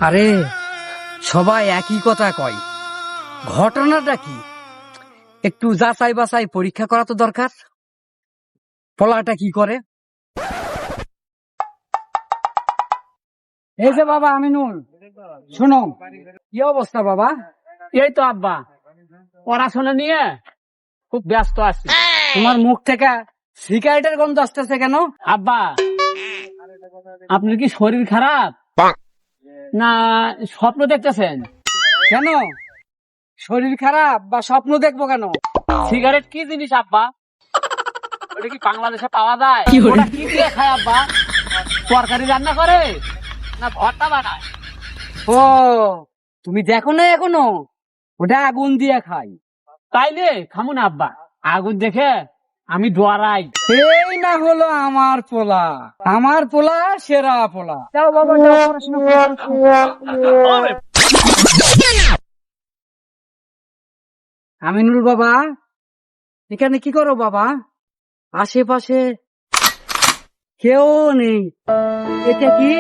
আরে সবাই একই কথা কয়, ঘটনাটা কি একটু যাচাই বাছাই পরীক্ষা করা তো দরকার। পোলাটা কি করে? এই যে বাবা আমিনুল, শোনো, কি অবস্থা বাবা? এই তো আব্বা, পড়াশোনা নিয়ে খুব ব্যস্ত আছি। তোমার মুখ থেকে সিগারেটের গন্ধ আসতেছে কেন? আব্বা, আপনার কি শরীর খারাপ না স্বপ্ন দেখতেছেন? কেন শরীর খারাপ বা স্বপ্ন দেখবো কেন? সিগারেট কি জিনিস আব্বা? ওটা কি বাংলাদেশে পাওয়া যায়? ওটা কি দিয়ে খায় আব্বা? তরকারি রান্না করে না ভর্তা বানায়? ও, তুমি দেখো না এখনো? ওটা আগুন দিয়ে খাই। তাইলে খামু না আব্বা, আগুন দেখে আমি ডরাই। এই না হলো আমার পোলা, আমার পোলা সেরা পোলা। যাও বাবা, যাও পড়াশোনা করো। আমিনুল বাবা, এখানে কি করো বাবা? আশেপাশে কেউ নেই, এটা কি?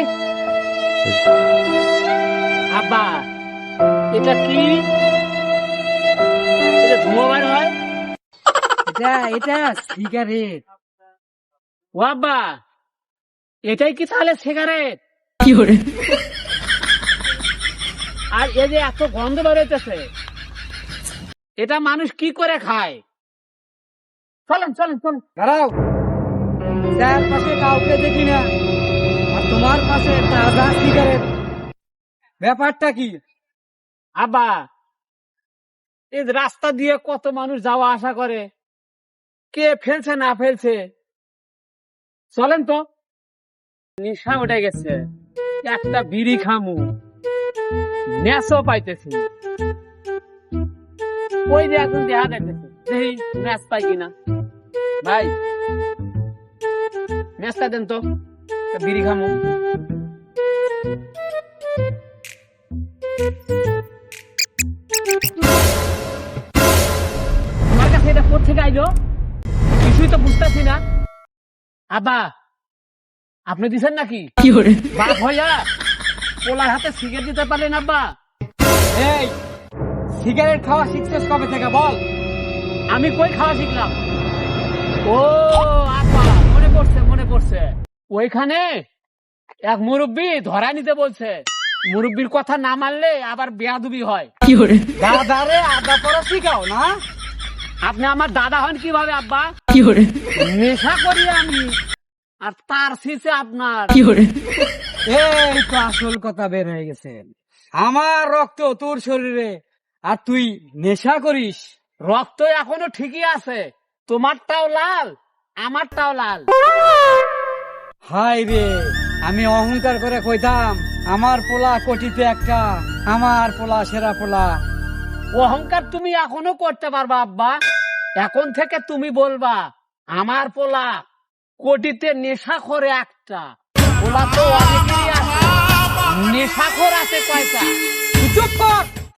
আব্বা, এটা কি? এটা ধোঁয়া বার হয়? এটা সিগারেট। ও আব্বা, এটাই কি তাহলে সিগারেট? আর এই যে এত গন্ধ বেরোতেছে, এটা মানুষ কি করে খায়? চলেন চলেন চলেন। দাঁড়াও, যার পাশে কাউকে দেখি না আর তোমার পাশে তাজা সিগারেট, ব্যাপারটা কি? আব্বা, এই রাস্তা দিয়ে কত মানুষ যাওয়া আসা করে, কে ফেলছে না ফেলছে, চলেন তো। নেশা উঠে গেছে, একটা বিড়ি খামু, ম্যাচও পাইতেছি। ওই যে এখন দেখা দেখতেছে, দেখি ম্যাচ পাই কিনা। ভাই, ম্যাচটা দেন তো, একটা বিড়ি খামু। তোমার কাছে এটা কোথেকে আইলো? কিছুই তো বুঝতেছি না। আব্বা, আপনি দিচ্ছেন নাকি? বাপ হইয়া পোলার হাতে সিগারেট দিতে পারলেন আব্বা? এই সিগারেট খাওয়া শিখছিস কবে থেকে বল? আমি কই খাওয়া শিখলাম? ও আব্বা, মনে পড়ছে মনে পড়ছে, ওইখানে এক মুরব্বী ধরা নিতে বলছে। মুরব্বীর কথা না মানলে আবার বেয়াদবি হয়। দাদারে আদা পড়া শিখাও না? আপনি আমার দাদা হন কিভাবে আব্বা? নেশা করি আমি, আর তার শীষে আপনার। এই তো আসল কথা বের হয়ে গেছে। আমার রক্ত তোর শরীরে, আর তুই নেশা করিস। রক্ত এখনো ঠিকই আছে, তোমারটাও লাল আমারটাও লাল। হাই রে, আমি অহংকার করে কইতাম আমার পোলা কোটিতে একটা, আমার পোলা সেরা পোলা। অহংকার তুমি এখনো করতে পারবা আব্বা। এখন থেকে তুমি বলবা আমার পোলা কোটিতে নেশাখোর একটা। পোলা তো অনেকেই আছে, নেশাখোর আছে কয়টা? চুপ কর।